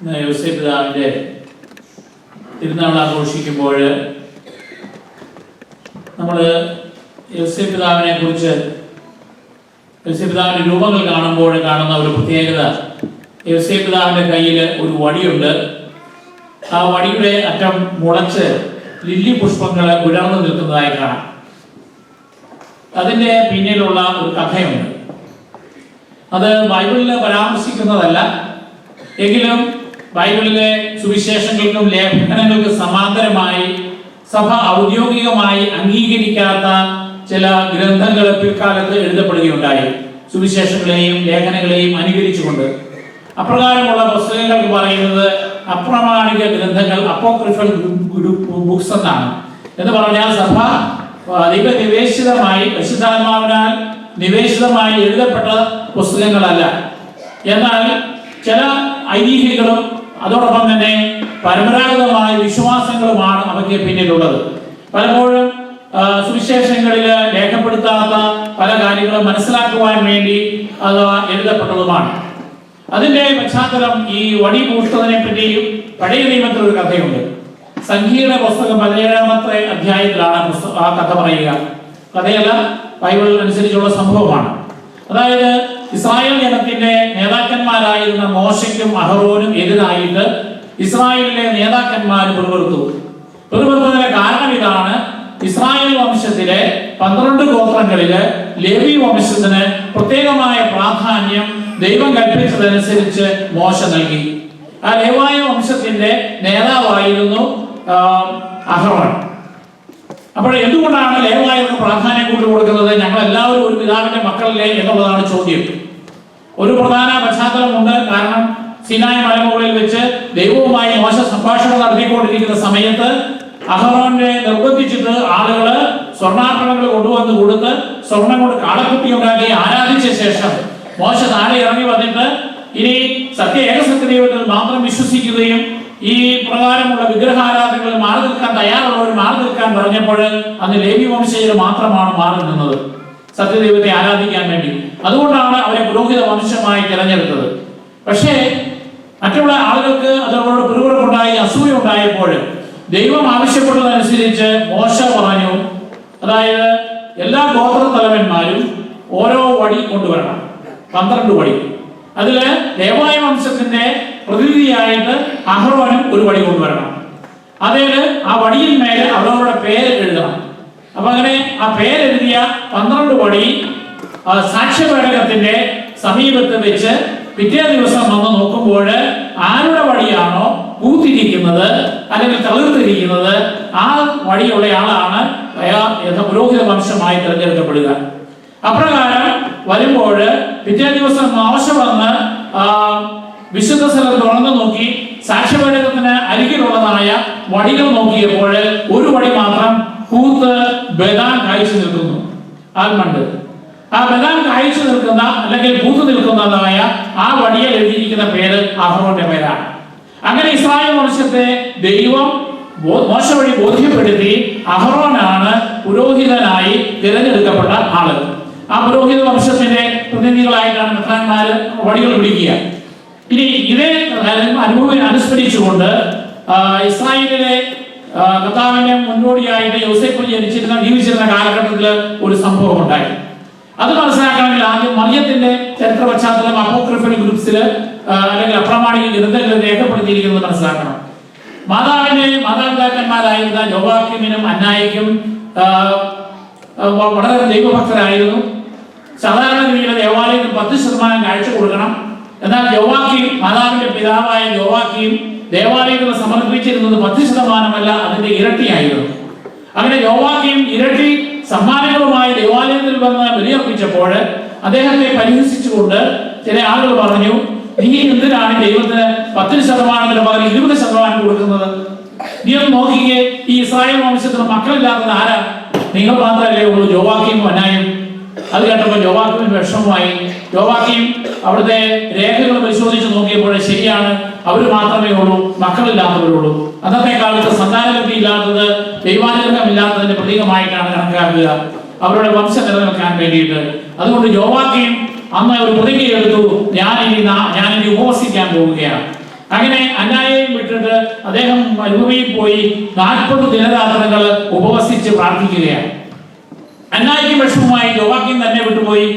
യോസേഫ് പിതാവിൻ്റെ തിരുനാൾ ആഘോഷിക്കുമ്പോൾ നമ്മൾ യോസേഫ് പിതാവിനെ കുറിച്ച്, യോസേഫ് പിതാവിൻ്റെ രൂപങ്ങൾ കാണുമ്പോൾ കാണുന്ന ഒരു പ്രത്യേകത, യോസേഫ് പിതാവിൻ്റെ കയ്യിൽ ഒരു വടിയുണ്ട്. ആ വടിയുടെ അറ്റം മുളച്ച് ലില്ലി പുഷ്പങ്ങൾ വിടർന്നു നിൽക്കുന്നതായി കാണാം. അതിൻ്റെ പിന്നിലുള്ള ഒരു കഥയുണ്ട്. അത് ബൈബിളിൽ പരാമർശിക്കുന്നതല്ല, എങ്കിലും ബൈബിളിലെ സുവിശേഷങ്ങൾക്കും ലേഖനങ്ങൾക്കും സമാന്തരമായി സഭ ഔദ്യോഗികമായി അംഗീകരിക്കാത്ത ചില ഗ്രന്ഥങ്ങൾ പിൽക്കാലത്ത് എഴുതപ്പെടുകയുണ്ടായി, സുവിശേഷങ്ങളെയും ലേഖനങ്ങളെയും അനുകരിച്ചുകൊണ്ട്. അപ്രകാരമുള്ള പുസ്തകങ്ങൾക്ക് പറയുന്നത് അപ്രമാണിക ഗ്രന്ഥങ്ങൾ, അപ്പോക്രിഫൽ ബുക്സ് എന്നാണ്. എന്ന് പറഞ്ഞാൽ സഭ ദൈവനിവേശിതമായി, പരിശുദ്ധാത്മാവിനാൽ നിവേശിതമായി എഴുതപ്പെട്ട പുസ്തകങ്ങളല്ല. എന്നാൽ ചില ഐതിഹ്യങ്ങളും അതോടൊപ്പം തന്നെ പരമ്പരാഗതമായ വിശ്വാസങ്ങളുമാണ് അവയ്ക്ക് പിന്നിലുള്ളത്. പലപ്പോഴും സുവിശേഷങ്ങളിൽ രേഖപ്പെടുത്താത്ത പല കാര്യങ്ങളും മനസ്സിലാക്കുവാൻ വേണ്ടി അത് എഴുതപ്പെട്ടതുമാണ്. അതിന്റെ പശ്ചാത്തലം ഈ വടി പൂട്ടതിനെ പറ്റിയും പഴയ നിയമത്തിൽ ഒരു കഥയുണ്ട്. സംഖ്യയുടെ പുസ്തകം 17-ാമത്തെ അധ്യായത്തിലാണ് ആ കഥ പറയുക. കഥയല്ല, ബൈബിൾ അനുസരിച്ചുള്ള സംഭവമാണ്. അതായത് ഇസ്രായേൽ ജനത്തിന്റെ നേതാക്കന്മാരായിരുന്ന മോശയ്ക്കും അഹറോനും എതിരായിട്ട് ഇസ്രായേലിലെ നേതാക്കന്മാർ പിറുപിറുത്തതിന്റെ കാരണം ഇതാണ്. ഇസ്രായേൽ വംശത്തിലെ 12 ഗോത്രങ്ങളില് ലേവി വംശത്തിന് പ്രത്യേകമായ പ്രാധാന്യം ദൈവം കൽപ്പിച്ചതനുസരിച്ച് മോശ നൽകി. ആ ലേവായ വംശത്തിന്റെ നേതാവായിരുന്നു അഹറോൻ. അപ്പോൾ എന്തുകൊണ്ടാണ് ലേവായർക്ക് പ്രാധാന്യം കൊടുക്കുന്നത്? ഞങ്ങൾ എല്ലാവരും ഒരു പിതാവിന്റെ മക്കളല്ലേ എന്നുള്ളതാണ് ചോദ്യം. ഒരു പ്രധാന പശ്ചാത്തലമുണ്ട്. കാരണം സിനായ് മലമുകളിൽ വെച്ച് ദൈവവുമായി മോശ സംഭാഷണം നടത്തിക്കൊണ്ടിരിക്കുന്ന സമയത്ത് അഹറോനെ നിർബന്ധിച്ചിട്ട് ആളുകള് സ്വർണ്ണാഭരണങ്ങൾ കൊണ്ടുവന്ന് കൊടുത്ത് സ്വർണം കൊണ്ട് കാളക്കുട്ടി ഉണ്ടാക്കി ആരാധിച്ച ശേഷം മോശ താഴെ ഇറങ്ങി വന്നിട്ട് ഇനി ഏകസത്യ ദൈവത്തിൽ മാത്രം വിശ്വസിക്കുകയും ഈ പ്രകാരമുള്ള വിഗ്രഹാരാധനകളിൽ മാറി നിൽക്കാൻ തയ്യാറുള്ളവർ മാറി നിൽക്കാൻ പറഞ്ഞപ്പോൾ അന്ന് ലേവി വംശജർ മാത്രമാണ് മാറി നിന്നത് സത്യദൈവത്തെ ആരാധിക്കാൻ വേണ്ടി. അതുകൊണ്ടാണ് അവരെ പുരോഹിത വംശമായി തിരഞ്ഞെടുത്തത്. പക്ഷേ മറ്റുള്ള ആളുകൾക്ക് അതോട് പിറുപിറുപ്പുണ്ടായി, അസൂയ ഉണ്ടായപ്പോൾ ദൈവം ആവശ്യപ്പെട്ടതനുസരിച്ച് മോശ പറഞ്ഞു, അതായത് എല്ലാ ഗോത്ര തലവന്മാരും ഓരോ വടി കൊണ്ടുവരണം, 12 വടി. അതില് ലേവായ വംശത്തിന്റെ പ്രതിനിധിയായിട്ട് അഹറോനും ഒരു വടി കൊണ്ടുവരണം. അതില് ആ വടിയിൽ മേലെ അവരവരുടെ പേര് എഴുതണം. അപ്പൊ അങ്ങനെ ആ പേരെഴുതിയ 12 വടി സാക്ഷ്യപേടകത്തിന്റെ സമീപത്ത് വെച്ച് പിറ്റേ ദിവസം വന്ന് നോക്കുമ്പോൾ ആരുടെ വടിയാണോ കൂത്തിരിക്കുന്നത് അല്ലെങ്കിൽ തളിർത്തിരിക്കുന്നത് ആ വടിയുള്ള ആളാണ് പുരോഹിത വംശമായി തിരഞ്ഞെടുക്കപ്പെടുക. അപ്രകാരം വരുമ്പോൾ പിറ്റേ ദിവസം മോശ വന്ന് വിശുദ്ധ സ്ഥലം തുറന്നു നോക്കി സാക്ഷ്യപേടകത്തിന് അരികിലുള്ളതായ വടികൾ നോക്കിയപ്പോൾ ഒരു വടി മാത്രം കൂത്ത് ബദാൻ കായ്ച്ചു നിൽക്കുന്നു. ആൽമണ്ട് ആ ബദാൻ കായ്ച്ചു നിൽക്കുന്ന അല്ലെങ്കിൽ പൂത്ത് നിൽക്കുന്നതായ ആ വടിയിൽ എഴുതിയിരിക്കുന്ന പേര് അഹറോന്റെ പേരാണ്. അങ്ങനെ ഇസ്രായേൽ വംശത്തെ ദൈവം മോശ വഴി ബോധ്യപ്പെടുത്തി അഹറോനാണ് പുരോഹിതനായി തിരഞ്ഞെടുക്കപ്പെട്ട ആള്. ആ പുരോഹിത വംശത്തിന്റെ പ്രതിനിധികളായിട്ടാണ് മെത്രാന്മാര് വടികൾ പിടിക്കുക. ഇനി ഇതേ അനുഭവം അനുസ്മരിച്ചുകൊണ്ട് ഇസ്രായേലിലെ കർത്താവിന്റെ മുന്നോടിയായിട്ട് യോസേഫ് ജീവിച്ചിരുന്ന കാലഘട്ടത്തിൽ ഒരു സംഭവം ഉണ്ടായി. അത് മനസ്സിലാക്കണമെങ്കിൽ ആദ്യം മറിയത്തിന്റെ ചരിത്ര പശ്ചാത്തലം അപ്പോക്രിഫൽ ഗ്രൂപ്പ്സിൽ അല്ലെങ്കിൽ അപ്രമാണിക ഗ്രന്ഥങ്ങളിൽ രേഖപ്പെടുത്തിയിരിക്കുന്നത് മനസ്സിലാക്കണം. മാതാപിതാക്കന്മാരായിരുന്ന യോവാക്കീമിനും അന്നായിക്കും വളരെ ദൈവഭക്തരായിരുന്നു. സാധാരണ രീതിയിൽ ദേവാലയത്തിൽ 10% കാഴ്ച കൊടുക്കണം. എന്നാൽ യോവാക്കീം, മാതാവിന്റെ പിതാവായ യോവാക്കീം ദേവാലയത്തിൽ സമർപ്പിച്ചിരുന്നത് 10% അതിന്റെ ഇരട്ടിയായിരുന്നു. അങ്ങനെ യോവാക്കീം ഇരട്ടി സമ്മാനങ്ങളുമായി ദേവാലയത്തിൽ വന്ന് ബലിയർപ്പിച്ചപ്പോൾ അദ്ദേഹത്തെ പരിഹസിച്ചുകൊണ്ട് ചില ആളുകൾ പറഞ്ഞു, നീ എന്തിനാണ് ദൈവത്തിന് 10% പകരം 20% കൊടുക്കുന്നത്? നീ ഒന്ന് നോക്കിക്കേ, ഈ ഇസ്രായേൽ വംശത്തിന് മക്കളില്ലാത്തത് ആരാ? നിങ്ങൾ മാത്രമല്ലേ ഉള്ളൂ, യോവാക്കീം അന്നായും. അത് കേട്ടപ്പോൾ യോവാക്കീമിന് വിഷമമായി. യോവാക്കീം അവിടുത്തെ രേഖകൾ പരിശോധിച്ച് നോക്കിയപ്പോൾ ശരിയാണ്, അവർ മാത്രമേ ഉള്ളൂ, മക്കളില്ലാത്തവരുള്ളൂ. അന്നത്തെ കാലത്ത് സന്താനലബ്ധി ഇല്ലാത്തത് ദൈവാനുഗ്രഹമില്ലാത്തതിന്റെ പ്രതീകമായിട്ടാണ് കണക്കാക്കുക, അവരുടെ വംശം നിലനിൽക്കാൻ വേണ്ടിയിട്ട്. അതുകൊണ്ട് യോവാക്കീം അന്ന് ഒരു പ്രതിജ്ഞ എടുത്തു, ഞാനിനി ഉപവസിക്കാൻ പോവുകയാണ്. അങ്ങനെ അന്നായെയും വിട്ടിട്ട് അദ്ദേഹം മരുഭൂമിയിൽ പോയി 40 ദിനരാത്രങ്ങൾ ഉപവസിച്ച് പ്രാർത്ഥിക്കുകയാണ്. അന്നായിക്ക് വിഷമമായി, യോവാക്കീം തന്നെ വിട്ടുപോയി.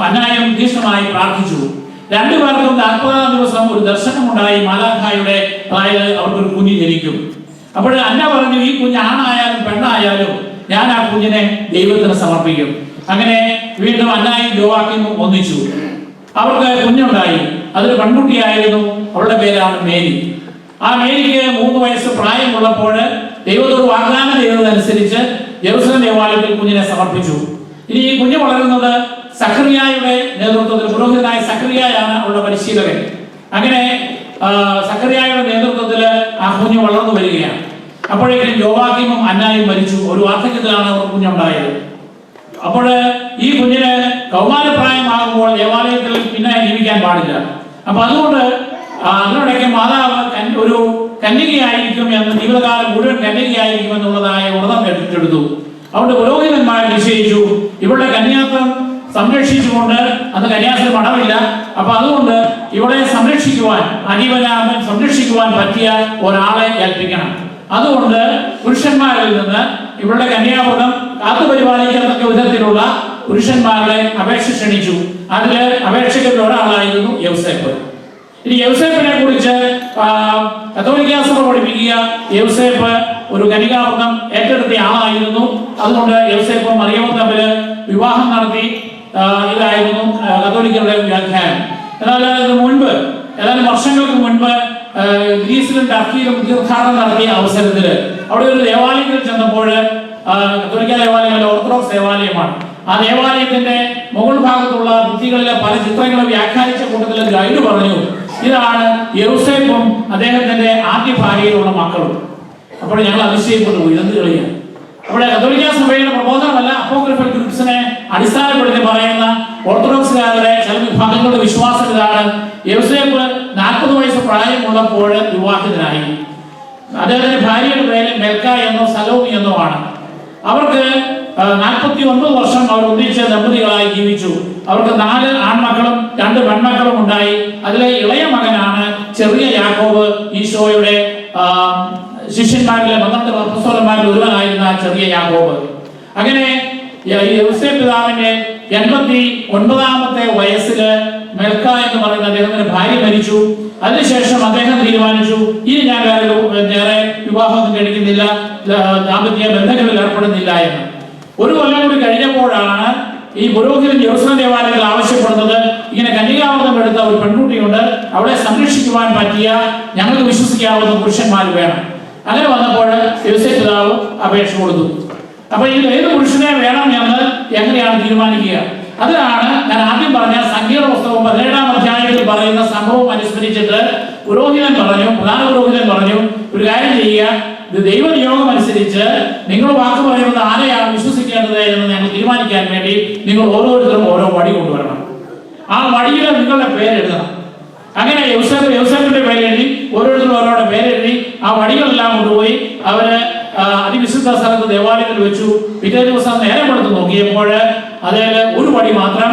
അന്നായും തീക്ഷ്ണമായി പ്രാർത്ഥിച്ചു. രണ്ടുപേർക്കും 40-ാം ദിവസം ഒരു ദർശനമുണ്ടായി. മാലാഖായുടെ, അതായത് അവർക്കൊരു കുഞ്ഞ് ജനിക്കും. അപ്പോൾ അന്ന പറഞ്ഞു, ഈ കുഞ്ഞ് ആണായാലും പെണ്ണായാലും ഞാൻ ആ കുഞ്ഞിനെ ദൈവത്തിന് സമർപ്പിക്കും. അങ്ങനെ വീണ്ടും അന്നായും യോവാക്കീമും ഒന്നിച്ചു. അവർക്ക് കുഞ്ഞുണ്ടായി. അതൊരു പെൺകുട്ടിയായിരുന്നു. അവളുടെ പേരാണ് മേരി. ആ മേരിക്ക് 3 വയസ്സ് പ്രായമുള്ളപ്പോൾ ദൈവത്തോട് വാഗ്ദാനം ചെയ്തതനുസരിച്ച് യെരൂശലേം ദേവാലയത്തിൽ കുഞ്ഞിനെ സമർപ്പിച്ചു. ഇനി ഈ കുഞ്ഞ് വളരുന്നത് സഖറിയായുടെ നേതൃത്വത്തിൽ, പുരോഹിതനായ സഖറിയായാണ് അവളുടെ പരിശീലകൻ. അങ്ങനെ സഖറിയായുടെ നേതൃത്വത്തിൽ ആ കുഞ്ഞ് വളർന്നു വരികയാണ്. അപ്പോഴേക്കും യോവാക്കീമും അന്നായും മരിച്ചു. ഒരു വാർദ്ധക്യത്തിലാണ് അവർ കുഞ്ഞുണ്ടായത്. അപ്പോൾ ഈ കുഞ്ഞിന് കൗമാരപ്രായമാകുമ്പോൾ ദേവാലയത്തിൽ പിന്നെ ജീവിക്കാൻ പാടില്ല. അപ്പൊ അതുകൊണ്ട് അതിനിടയ്ക്ക് മാതാവ് ഒരു കന്യകയായിരിക്കും എന്ന്, ജീവിതകാലം മുഴുവൻ കന്യകയായിരിക്കും എന്നുള്ളതായ വ്രതം എടുത്തെടുത്തു. അവിടെ പുരോഹിതന്മാർ നിശ്ചയിച്ചു ഇവളുടെ കന്യാത്വം സംരക്ഷിച്ചുകൊണ്ട്, അന്ന് കന്യാസ്ത്രീ മഠമില്ല, അപ്പൊ അതുകൊണ്ട് ഇവളെ സംരക്ഷിക്കുവാൻ, അനിവനാമൻ സംരക്ഷിക്കുവാൻ പറ്റിയ ഒരാളെ ഏൽപ്പിക്കണം. അതുകൊണ്ട് പുരുഷന്മാരിൽ നിന്ന് ഇവളുടെ കന്യാവ്രതം കാത്തുപരിപാലിക്കത്തക്ക വിധത്തിലുള്ള പുരുഷന്മാരുടെ അപേക്ഷ ക്ഷണിച്ചു. അതില് അപേക്ഷകരിൽ ഒരാളായിരുന്നു യൗസേപ്പ്. ഇനി യൗസേപ്പിനെ കുറിച്ച് കത്തോലിക്കാ സഭ പഠിപ്പിക്കുക, യൗസേപ്പ് ഒരു കന്യകാവ്രതം ഏറ്റെടുത്ത ആളായിരുന്നു. അതുകൊണ്ട് യൗസേപ്പും മറിയവും തമ്മിൽ വിവാഹം നടത്തി. ഇതായിരുന്നു കത്തോലിക്കരുടെ വ്യാഖ്യാനം. എന്നാൽ ഇതിനു മുൻപ്, ഏതാനും വർഷങ്ങൾക്ക് മുൻപ് ഗ്രീസിലും ടർക്കിയിലും തീർത്ഥാടനം നടത്തിയ അവസരത്തിൽ അവിടെ ഒരു ദേവാലയത്തിൽ ചെന്നപ്പോൾ, കത്തോലിക്ക ദേവാലയം ഓർത്തഡോക്സ് ദേവാലയമാണ്, ആ ദേവാലയത്തിന്റെ മുകൾ ഭാഗത്തുള്ള ഭിത്തികളിലെ പല ചിത്രങ്ങളും വ്യാഖ്യാനിച്ച കൂട്ടത്തിൽ ഗൈഡ് പറഞ്ഞു, ഇതാണ് യൗസേപ്പും അദ്ദേഹത്തിന്റെ ആദ്യ ഭാര്യയിലുള്ള മക്കളും. അപ്പോൾ ഞങ്ങൾ അതിശയപ്പെട്ടു, ഇതെന്ത് കളിയാണ്? അവിടെ കത്തോലിക്ക സഭയുടെ പ്രബോധനമല്ല, അപ്പോക്രിഫൽ ഗ്രൂപ്പ്സിനെ അടിസ്ഥാനപ്പെടുത്തി പറയുന്ന ഓർത്തഡോക്സുകാരുടെ ചില വിഭാഗങ്ങളുടെ വിശ്വാസം ഇതാണ്. യൗസേപ്പ് 40 വയസ്സ് പ്രായമുള്ളപ്പോൾ വിവാഹിതനായി. അദ്ദേഹത്തിന്റെ ഭാര്യയുടെ പേര് മെൽക്ക എന്നോ സലോമി എന്നോ ആണ്. അവർക്ക് 49 വർഷം അവർ ഒന്നിച്ച് ദമ്പതികളായി ജീവിച്ചു. അവർക്ക് 4 ആൺമക്കളും 2 പെൺമക്കളും ഉണ്ടായി. അതിലെ ഇളയ മകനാണ് ചെറിയ യാക്കോബ്, ഈശോയുടെ ശിഷ്യന്മാരിലെ 12 അപ്പോസ്തലന്മാരിൽ ഒരുവനായിരുന്ന ചെറിയ യാക്കോബ്. അങ്ങനെ യൗസേപ്പ് പിതാവിന്റെ 89-ാമത്തെ വയസ്സിൽ മെൽക്ക എന്ന് പറയുന്ന അദ്ദേഹത്തിന്റെ ഭാര്യ മരിച്ചു. അതിനുശേഷം അദ്ദേഹം തീരുമാനിച്ചു, ഇനി ഞാൻ വേറെ വിവാഹമൊന്നും കഴിക്കുന്നില്ല, ദാമ്പത്യ ബന്ധങ്ങളിൽ ഏർപ്പെടുന്നില്ല എന്ന്. 1 കൊല്ലം കൂടി കഴിഞ്ഞപ്പോഴാണ് ഈ പുരോഹിതൻ യെരൂശലേം ദേവാലയത്തിൽ ആവശ്യപ്പെടുന്നത്, ഇങ്ങനെ കന്യകാവ്രതം എടുത്ത ഒരു പെൺകുട്ടിയുണ്ട്, അവളെ സംരക്ഷിക്കുവാൻ പറ്റിയ ഞങ്ങൾക്ക് വിശ്വസിക്കാവുന്ന പുരുഷന്മാർ വേണം. അങ്ങനെ വന്നപ്പോൾ യോസേപ്പ് പിതാവ് അപേക്ഷ കൊടുത്തു. അപ്പൊ ഇതിൽ ഏത് പുരുഷനെ വേണം എന്ന് എങ്ങനെയാണ് തീരുമാനിക്കുക? അതിനാണ് ഞാൻ ആദ്യം പറഞ്ഞ സംഖ്യയുടെ പുസ്തകം 17-ാം അധ്യായത്തിൽ പറയുന്ന സംഭവം അനുസ്മരിച്ചിട്ട് പുരോഹിതൻ പറഞ്ഞു, പ്രധാന പുരോഹിതൻ പറഞ്ഞു, ഒരു കാര്യം ചെയ്യുക, ഇത് ദൈവനിയോഗം അനുസരിച്ച് നിങ്ങൾ വാക്ക് പറയുന്നത് ആരെയാണ് വിശ്വസിക്കേണ്ടത് എന്ന് ഞങ്ങൾ തീരുമാനിക്കാൻ വേണ്ടി നിങ്ങൾ ഓരോരുത്തരും ഓരോ വടി കൊണ്ടുവരണം. ആ വടിയിൽ നിങ്ങളുടെ പേരെഴുതണം. അങ്ങനെ യൗസേപ്പിന്റെ പേരെഴുതി, ഓരോരുത്തരും ഓരോരുടെ പേരെഴുതി ആ വടികളെല്ലാം കൊണ്ടുപോയി അവര് അതിവിശുദ്ധ സ്ഥലത്ത് ദേവാലയത്തിൽ വെച്ചു. പിറ്റേ ദിവസം നേരം എടുത്ത് നോക്കിയപ്പോൾ അതിൽ ഒരു വടി മാത്രം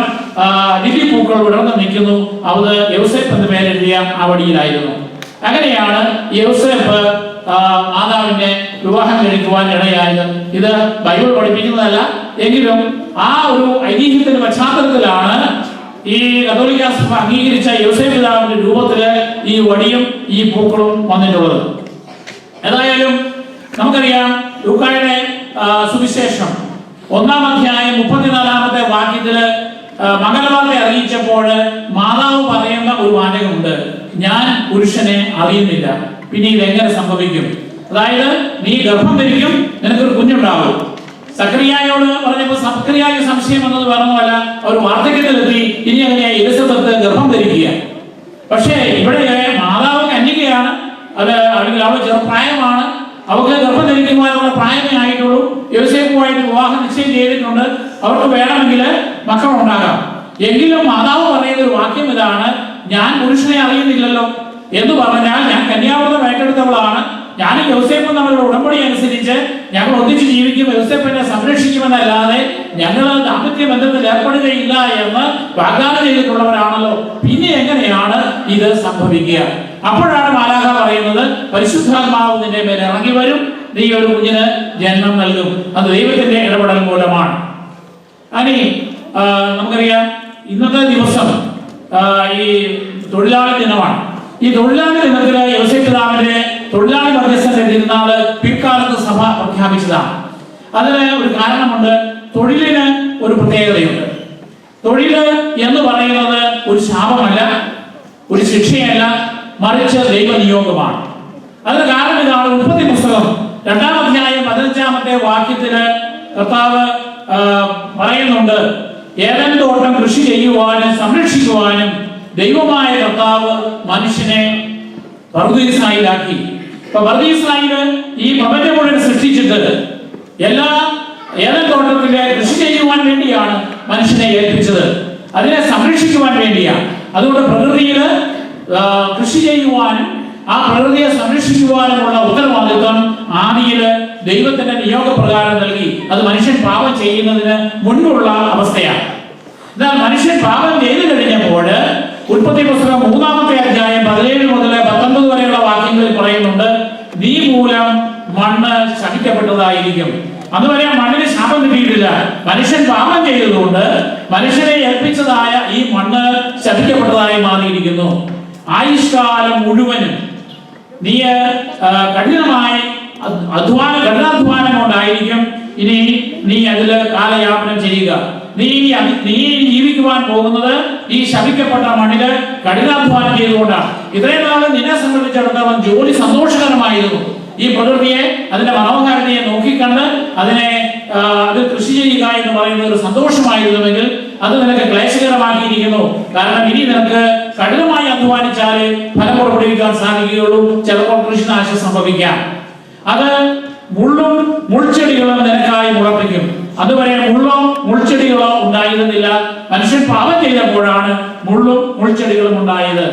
ലില്ലിപ്പൂക്കൾ വിടർന്ന് നിൽക്കുന്നു. അത് യൗസേപ്പ് എന്ന് പേരെഴുതിയ ആ വടിയിലായിരുന്നു. അങ്ങനെയാണ് യൗസേപ്പ് മാതാവിന്റെ വിവാഹം കഴിക്കുവാൻ ഇടയായത്. ഇത് ബൈബിൾ പഠിപ്പിക്കുന്നതല്ല, എങ്കിലും ആ ഒരു ഐതിഹ്യത്തിന്റെ പശ്ചാത്തലത്തിലാണ് ഈ കത്തോലിക്ക സഭ അംഗീകരിച്ച യോസേപ്പ് പിതാവിന്റെ രൂപത്തില് ഈ വടിയും ഈ പൂക്കളും വന്നിട്ടുള്ളത്. ഏതായാലും നമുക്കറിയാം, ലൂക്കായുടെ സുവിശേഷം 1-ാം അധ്യായം 34-ാമത്തെ വാക്യത്തില് മംഗലവാർത്ത അറിയിച്ചപ്പോൾ മാതാവ് പറയുന്ന ഒരു വാചകമുണ്ട്, ഞാൻ പുരുഷനെ അറിയുന്നില്ല, പിന്നെ ഇതെങ്ങനെ സംഭവിക്കും? അതായത് നീ ഗർഭം ധരിക്കും, നിനക്കൊരു കുഞ്ഞുണ്ടാവും. സക്കറിയായോട് പറഞ്ഞപ്പോൾ സക്കറിയായ്ക്ക് സംശയം എന്നത് വേറൊന്നുമല്ല, അവർ വാർദ്ധക്യത്തിലെത്തി, ഇനി അങ്ങനെയാ എലിസബത്ത് ഗർഭം ധരിക്കുക. പക്ഷേ ഇവിടെ മാതാവ് കന്യകയാണ്, അല്ലെങ്കിൽ അവൾ ചെറുപ്രായമാണ്, അവർക്ക് ഗർഭം ധരിക്കുവാനുള്ള പ്രായമേ ആയിട്ടുള്ളൂ. യോസേപ്പുമായിട്ട് വിവാഹം നിശ്ചയം ചെയ്തിട്ടുണ്ട്, അവർക്ക് വേണമെങ്കിൽ മക്കളുണ്ടാകാം. എങ്കിലും മാതാവ് പറയുന്ന ഒരു വാക്യം ഇതാണ്, ഞാൻ പുരുഷനെ അറിയുന്നില്ലല്ലോ എന്ന് പറഞ്ഞാൽ ഞാൻ കന്യാവ്രതം ഏറ്റെടുത്തവളാണ്, ഞാനും യോസേഫും തമ്മിലുള്ള ഉടമ്പടി അനുസരിച്ച് ഞങ്ങൾ ഒന്നിച്ച് ജീവിക്കും, യോസേഫിനെ സംരക്ഷിക്കുമെന്നല്ലാതെ ഞങ്ങൾ ദാമ്പത്യ ബന്ധത്തിൽ ഏർപ്പെടുകയില്ല എന്ന് വാഗ്ദാനം ചെയ്തിട്ടുള്ളവരാണല്ലോ, പിന്നെ എങ്ങനെയാണ് ഇത് സംഭവിക്കുക? അപ്പോഴാണ് മാലാഖ പറയുന്നത്, പരിശുദ്ധാത്മാവ് നിന്റെ മേൽ ഇറങ്ങി വരും, നീ ഒരു കുഞ്ഞിന് ജന്മം നൽകും. അത് ദൈവത്തിന്റെ ഇടപെടൽ മൂലമാണ്. അനി നമുക്കറിയാം, ഇന്നത്തെ ദിവസം ഈ തൊഴിലാളി ദിനമാണ്. ഈ തൊഴിലാളി ദിനത്തില് യോസേഫ് പിതാവിന്റെ തൊഴിലാളി മധ്യസ്ഥന്റെ തിരുനാള് പിൽക്കാലത്ത് സഭ പ്രഖ്യാപിച്ചതാണ്. അതിന് ഒരു കാരണമുണ്ട്. തൊഴിലിന് ഒരു പ്രത്യേകതയുണ്ട്. തൊഴില് എന്ന് പറയുന്നത് ഒരു ശാപമല്ല, ഒരു ശിക്ഷയല്ല, മറിച്ച് ദൈവനിയോഗമാണ്. അതിന് കാരണം ഇതാണ്. ഉൽപ്പത്തി പുസ്തകം 2-ാം അധ്യായം 15-ാമത്തെ വാക്യത്തില് കർത്താവ് പറയുന്നുണ്ട്, ഏദൻ തോട്ടം കൃഷി ചെയ്യുവാനും സംരക്ഷിക്കുവാനും ദൈവമായ കർത്താവ് മനുഷ്യനെ പർദീസായിലാക്കി. അപ്പൊ പർദീസായില് ഈ പ്രപഞ്ചം മുഴുവൻ സൃഷ്ടിച്ചിട്ട് എല്ലാ ഏദൻ തോട്ടത്തിലെ കൃഷി ചെയ്യുവാൻ വേണ്ടിയാണ് മനുഷ്യനെ ഏൽപ്പിച്ചത്, അതിനെ സംരക്ഷിക്കുവാൻ വേണ്ടിയാണ്. അതുകൊണ്ട് പ്രകൃതിയിൽ കൃഷി ചെയ്യുവാനും ആ പ്രകൃതിയെ സംരക്ഷിക്കുവാനുമുള്ള ഉത്തരവാദിത്വം ആദിയിൽ ദൈവത്തിന്റെ നിയോഗപ്രകാരം നൽകി. അത് മനുഷ്യൻ പാപം ചെയ്യുന്നതിന് മുൻപുള്ള അവസ്ഥയാണ്. എന്നാൽ മനുഷ്യൻ പാപം ചെയ്തു കഴിഞ്ഞപ്പോൾ ഉൽപ്പത്തി പുസ്തകം 3-ാമത്തെ അധ്യായം 17 മുതൽ 19 വരെയുള്ള വാക്യങ്ങളിൽ പറയുന്നുണ്ട്, നീ മൂലം മണ്ണ് ശപിക്കപ്പെട്ടതായിരിക്കും. അതുവരെ മണ്ണിന് ശാപം കിട്ടിയിട്ടില്ല. മനുഷ്യൻ പാപം ചെയ്തതുകൊണ്ട് മനുഷ്യനെ ഏൽപ്പിച്ചതായ ഈ മണ്ണ് ശപിക്കപ്പെട്ടതായി മാറിയിരിക്കുന്നു. ആയുഷ്കാലം മുഴുവനും നീ കഠിനമായി കഠിനാധ്വാനം കൊണ്ടായിരിക്കും ഇനി നീ അതിൽ കാലയാപനം ചെയ്യുക. നീ ജീവിക്കുവാൻ പോകുന്നത് ഈ ശപിക്കപ്പെട്ട മണ്ണില് കഠിനാധ്വാനം ചെയ്തുകൊണ്ടാണ്. ഇത്രയും നാൾ നിന്നെ സംബന്ധിച്ചിടത്തോളം ജോലി സന്തോഷകരമായിരുന്നു. ഈ പ്രകൃതിയെ, അതിന്റെ മനോഹാരിതയെ നോക്കിക്കണ്ട് അത് കൃഷി ചെയ്യുക എന്ന് പറയുന്നത് ഒരു സന്തോഷമായിരുന്നുവെങ്കിൽ അത് നിനക്ക് ക്ലേശകരമാക്കിയിരിക്കുന്നു. കാരണം ഇനി നിനക്ക് കഠിനമായി അധ്വാനിച്ചാലേ ഫലം പുറപ്പെടുവിക്കാൻ സാധിക്കുകയുള്ളൂ. ചിലപ്പോൾ കൃഷിനാശം സംഭവിക്കാം. അത് മുള്ളും മുൾച്ചെടികളും നിനക്കായി മുളപ്പിക്കും. അതുവരെ മുള്ളോ മുൾച്ചെടികളോ ഉണ്ടായിരുന്നില്ല. മനുഷ്യൻ പാപം ചെയ്തപ്പോഴാണ് മുള്ളും മുൾച്ചെടികളും ഉണ്ടായത്.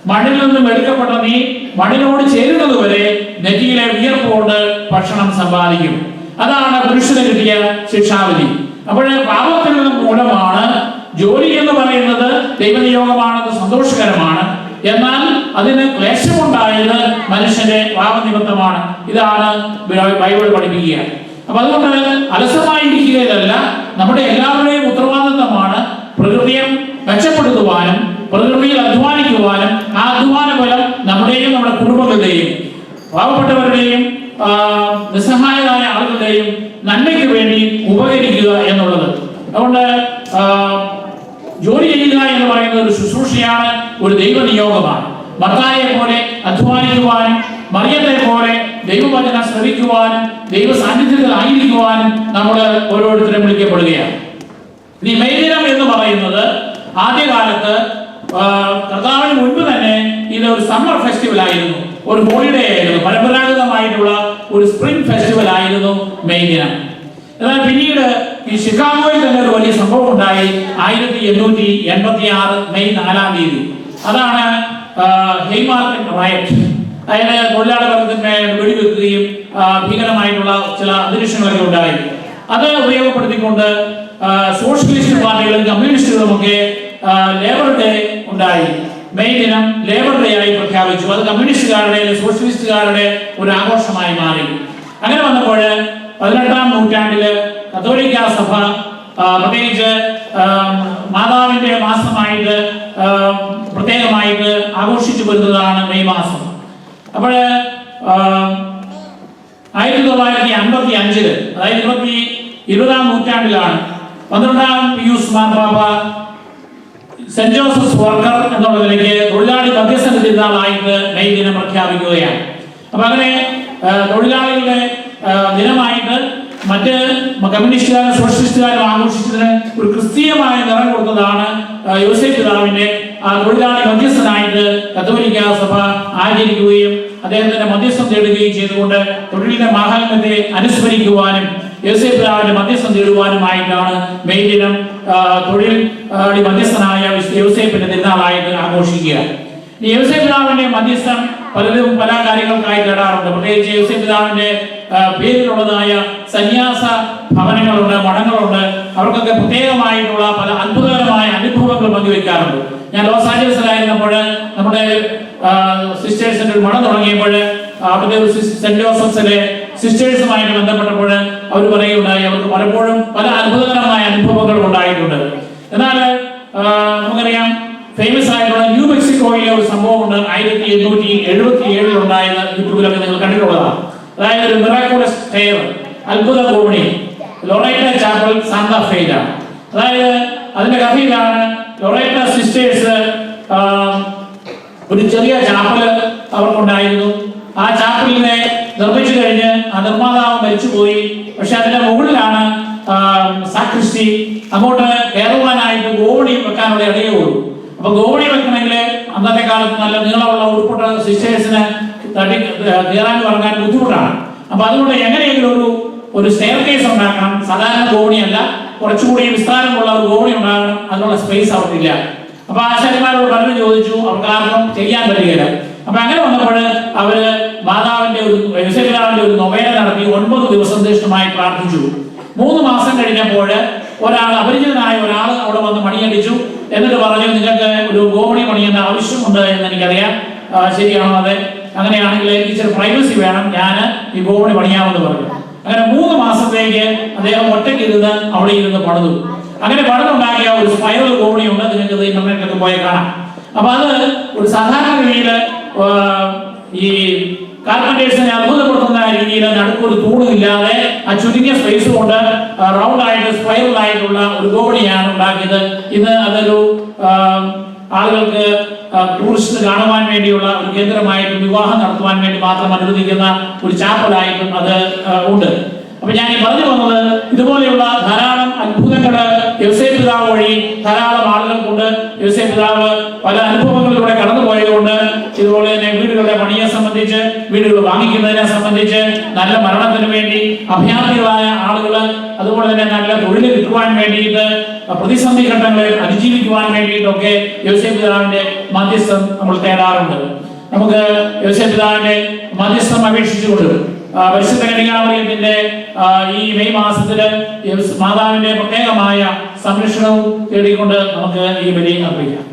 മണ്ണിൽ നിന്നും എടുക്കപ്പെട്ട നീ മണ്ണിനോട് ചേരുന്നത് വരെ നെറ്റിയിലെ വിയർപ്പുകൊണ്ട് ഭക്ഷണം സമ്പാദിക്കും. അതാണ് പുരുഷന് കിട്ടിയ ശിക്ഷാവിധി. അപ്പോൾ പാപത്തിൽ നിന്നും മൂലമാണ് ജോലി എന്ന് പറയുന്നത് ദൈവനിയോഗമാണെന്ന് സന്തോഷകരമാണ്. എന്നാൽ അതിന് ക്ലേശമുണ്ടായത് മനുഷ്യന്റെ പാപനിമിത്തമാണ്. ഇതാണ് ബൈബിൾ പഠിപ്പിക്കുക. അപ്പൊ അതുകൊണ്ട് അലസമായിരിക്കുകയല്ല, നമ്മുടെ എല്ലാവരുടെയും ഉത്തരവാദിത്തമാണ് പ്രകൃതിയെ മെച്ചപ്പെടുത്തുവാനും പ്രകൃതിയിൽ അധ്വാനിക്കുവാനും ആ അധ്വാന ഫലം നമ്മുടെയും നമ്മുടെ കുടുംബങ്ങളുടെയും പാവപ്പെട്ടവരുടെയും നിസ്സഹായരായ ആളുകളുടെയും നന്മയ്ക്ക് വേണ്ടി ഉപകരിക്കുക എന്നുള്ളത്. അതുകൊണ്ട് ജോലി ചെയ്യുക എന്ന് പറയുന്നത് ഒരു ശുശ്രൂഷയാണ്, ഒരു ദൈവനിയോഗമാണ്. മർത്തായെ പോലെ അധ്വാനിക്കുവാനും മറിയത്തെ പോലെ ദൈവവചനം ശ്രവിക്കുവാനും ദൈവ സാന്നിധ്യത്തിൽ ആയിരിക്കുവാനും നമ്മൾ ഓരോരുത്തരും വിളിക്കപ്പെടുകയാണ്. ഇനി മെയ്ദിനം എന്ന് പറയുന്നത് ആദ്യകാലത്ത് കർത്താവിന് മുൻപ് തന്നെ ഇത് ഒരു സമ്മർ ഫെസ്റ്റിവൽ ആയിരുന്നു, ഒരു ഹോളിഡേ ആയിരുന്നു, പരമ്പരാഗതമായിട്ടുള്ള ഒരു സ്പ്രിംഗ് ഫെസ്റ്റിവൽ ആയിരുന്നു മെയ് ദിനം. എന്നാൽ പിന്നീട് ഈ ഷിക്കാഗോയിൽ തന്നെ ഒരു വലിയ സംഭവം ഉണ്ടായി. 1886 മെയ് 4-ാം തീയതി. അതാണ് ഹെയ്മാർക്കറ്റ് റയറ്റ്. അതായത് തൊഴിലാളി വർഗത്തിന്മേൽ വെടിവെക്കുകയും ഭീകരമായിട്ടുള്ള ചില അന്തരീക്ഷങ്ങളൊക്കെ ഉണ്ടായി. അത് ഉപയോഗപ്പെടുത്തിക്കൊണ്ട് സോഷ്യലിസ്റ്റ് പാർട്ടികളും കമ്മ്യൂണിസ്റ്റുകളും ഒക്കെ ലേബർ ഡേ ഉണ്ടായി. മെയ് ദിനം ലേബർ ഡേ ആയി പ്രഖ്യാപിച്ചു. അത് കമ്മ്യൂണിസ്റ്റുകാരുടെ സോഷ്യലിസ്റ്റുകാരുടെ ഒരു ആഘോഷമായി മാറി. അങ്ങനെ വന്നപ്പോൾ 18-ാം നൂറ്റാണ്ടില് കത്തോലിക്ക സഭ പ്രത്യേകിച്ച് മാതാവിന്റെ മാസമായിട്ട് പ്രത്യേകമായിട്ട് ആഘോഷിച്ചു വരുന്നതാണ് മെയ് മാസം. അപ്പോൾ 1955 അതായത് 20-ാം നൂറ്റാണ്ടിലാണ് 12-ാം പിയൂസ് മാർപ്പാപ്പ സെന്റ് ജോസഫ് വർക്കർ എന്നുള്ളതിലേക്ക് തൊഴിലാളി മധ്യസ്ഥ തിരുനാളായിട്ട് മെയ് ദിനം പ്രഖ്യാപിക്കുകയാണ്. അപ്പൊ അങ്ങനെ തൊഴിലാളികളുടെ ദിനമായിട്ട് മറ്റ് കമ്മ്യൂണിസ്റ്റുകാരും സോഷ്യലിസ്റ്റുകാരും ആഘോഷിച്ചതിന് ഒരു ക്രിസ്തീയമായ നിറം കൊടുത്തതാണ് യോസേഫ് പിതാവിന്റെ തൊഴിലാളി മധ്യസ്ഥനായിട്ട് കത്തോലിക്ക സഭ ആചരിക്കുകയും അദ്ദേഹത്തിന്റെ മധ്യസ്ഥം തേടുകയും ചെയ്തുകൊണ്ട് തൊഴിലിന്റെ മാഹാത്മ്യത്തെ അനുസ്മരിക്കുവാനും യോസേഫ് പിതാവിന്റെ മധ്യസ്ഥം തേടുവാനുമായിട്ടാണ് മെയ് ദിനം തൊഴിലാളി മധ്യസ്ഥനായ യോസേഫിന്റെ തിരുനാളായിട്ട് ആഘോഷിക്കുക. ഈ യോസേപ്പ് പിതാവിന്റെ മധ്യസ്ഥം പലരും പല കാര്യങ്ങൾക്കായി തേടാറുണ്ട്. പ്രത്യേകിച്ച് യോസേപ്പ് പിതാവിന്റെ പേരിലുള്ളതായ സന്യാസ ഭവനങ്ങളുണ്ട്, മഠങ്ങളുണ്ട്. അവർക്കൊക്കെ പ്രത്യേകമായിട്ടുള്ള പല അത്ഭുതകരമായ അനുഭവങ്ങൾ പങ്കുവെക്കാറുണ്ട്. ഞാൻ ലോസ് ആഞ്ചലസിലായിരുന്നപ്പോൾ നമ്മുടെ സിസ്റ്റേഴ്സിന്റെ ഒരു മഠം തുടങ്ങിയപ്പോൾ അവിടുത്തെ ഒരു സെന്റ് ജോസഫ്സിലെ സിസ്റ്റേഴ്സുമായിട്ട് ബന്ധപ്പെട്ടപ്പോൾ അവർ പറയുകയുണ്ടായി, അവർക്ക് പലപ്പോഴും പല അത്ഭുതകരമായ അനുഭവങ്ങൾ ഉണ്ടായിട്ടുണ്ട്. എന്നാൽ നമുക്കറിയാം, ഫേമസ് ആയിട്ടുള്ള ന്യൂ മെക്സിക്കോയിലെ ഒരു സംഭവമുണ്ട്. 1877 ഉണ്ടായത് യൂട്യൂബിലൊക്കെ നിങ്ങൾ കണ്ടിട്ടുള്ളതാണ്. അതായത് ഒരു മിറാക്കുലസ് ഫെയർ, അത്ഭുത കോണി, ലൊറേറ്റ ചാപ്പൽ സാന്താ ഫേയിലാണ്. അതായത് അതിന്റെ കഥയിലാണ്, ലൊറേറ്റ സിസ്റ്റേഴ്സ് ഒരു ചെറിയ ചാപ്പല് അവർക്കുണ്ടായിരുന്നു. ആ ചാപ്പലിനെ നിർമ്മിച്ചു കഴിഞ്ഞ് ആ നിർമ്മാതാവ് മരിച്ചുപോയി. പക്ഷെ അതിന്റെ മുകളിലാണ് സാക്രിസ്റ്റി. അങ്ങോട്ട് കയറുവാനായിട്ട് ഗോവണി വെക്കാനുള്ള ഇടയേ ഉള്ളൂ. അപ്പൊ ഗോവണി വെക്കണമെങ്കിൽ അന്നത്തെ കാലത്ത് നല്ല നീളമുള്ള ഉൾപ്പെട്ട സിസ്റ്റേഴ്സിന് കയറാൻ ഇറങ്ങാൻ ബുദ്ധിമുട്ടാണ്. അപ്പൊ അതുകൊണ്ട് എങ്ങനെയെങ്കിലും ഒരു സ്റ്റെയർ കേസ് ഉണ്ടാക്കണം. സാധാരണ ഗോവണിയല്ല, കുറച്ചുകൂടി വിസ്താരമുള്ള ഒരു ഗോവണി ഉണ്ടാകണം. അതിനുള്ള സ്പേസ് അവർക്കില്ല. അപ്പൊ ആശാരിമാരോട് പലരും ചോദിച്ചു, അവർക്ക് ആർക്കും ചെയ്യാൻ പറ്റുകയില്ല. അപ്പൊ അങ്ങനെ വന്നപ്പോൾ അവര് മാതാവിന്റെ യോസേപ്പിതാവിന്റെ ഒരു നൊവേന നടത്തി 9 ദിവസം തീഷ്ണമായി പ്രാർത്ഥിച്ചു. 3 മാസം കഴിഞ്ഞപ്പോൾ അപരിചിതനായ ഒരാൾ അവിടെ വന്ന് മണിയടിച്ചു. എന്നിട്ട് പറഞ്ഞു, നിങ്ങൾക്ക് ഒരു ഗോവണി പണിയേണ്ട ആവശ്യമുണ്ട് എന്ന് എനിക്കറിയാം. ശരിയാണോ? അതെ. അങ്ങനെയാണെങ്കിൽ ഇച്ചിരി പ്രൈവസി വേണം, ഞാൻ ഈ ഗോവണി പണിയാമെന്ന് പറഞ്ഞു. അങ്ങനെ 3 മാസത്തേക്ക് അദ്ദേഹം ഒറ്റയ്ക്ക് ഇരുന്ന് അവിടെ ഇരുന്ന് പണിതു. അങ്ങനെ പണിതുണ്ടാക്കിയ ഒരു സ്പൈറൽ ഗോവണി ഉണ്ട്. നിങ്ങൾക്ക് ഇന്റർനെറ്റിലൊക്കെ പോയി കാണാം. അപ്പൊ അത് ഒരു സാധാരണ രീതിയിൽ ഈ കാർപ്പന്റേഴ്സിനെ അത്ഭുതപ്പെടുത്തുന്ന രീതിയിൽ നടുക്കൊരു തൂണില്ലാതെ ആ ചുരുങ്ങിയ സ്പേസ് കൊണ്ട് റൗണ്ട് ആയിട്ട് സ്പൈറൽ ആയിട്ടുള്ള ഒരു ഗോവണിയാണ് ഉണ്ടാക്കിയത്. ഇന്ന് അതൊരു ആളുകൾക്ക് ടൂറിസ്റ്റ് കാണുവാൻ വേണ്ടിയുള്ള ഒരു കേന്ദ്രമായിട്ടും വിവാഹം നടത്തുവാൻ വേണ്ടി മാത്രം അനുവദിക്കുന്ന ഒരു ചാപ്പലായിട്ടും അത് ഉണ്ട്. അപ്പൊ ഞാൻ ഈ പറഞ്ഞു വന്നത്, ഇതുപോലെയുള്ള ധാരാളം അത്ഭുതങ്ങള് യോസേപ്പ് പിതാവ് വഴി ധാരാളം ആളുകൾക്കുണ്ട്. യോസേപ്പ് പിതാവ് പല അനുഭവങ്ങളിലൂടെ കടന്നുപോയതുകൊണ്ട് ഇതുപോലെ തന്നെ വീടുകളുടെ പണിയെ സംബന്ധിച്ച്, വീടുകൾ വാങ്ങിക്കുന്നതിനെ സംബന്ധിച്ച്, നല്ല മരണത്തിന് വേണ്ടി അഭയാർത്ഥികളായ ആളുകള്, അതുപോലെ തന്നെ നല്ല തൊഴിൽ കിട്ടുവാൻ വേണ്ടിയിട്ട്, പ്രതിസന്ധി ഘട്ടങ്ങളെ അതിജീവിക്കുവാൻ വേണ്ടിയിട്ടൊക്കെ യോസേപ്പ് പിതാവിന്റെ മധ്യസ്ഥം നമ്മൾ തേടാറുണ്ട്. നമുക്ക് യോസേപ്പ് പിതാവിന്റെ മധ്യസ്ഥം അപേക്ഷിച്ചുകൊണ്ട് പരിശുദ്ധ കന്യകാമറിയത്തിന്റെ ഈ മെയ് മാസത്തില് മാതാവിന്റെ പ്രത്യേകമായ സംരക്ഷണവും തേടിക്കൊണ്ട് നമുക്ക് ഈ ബലി അർപ്പിക്കാം.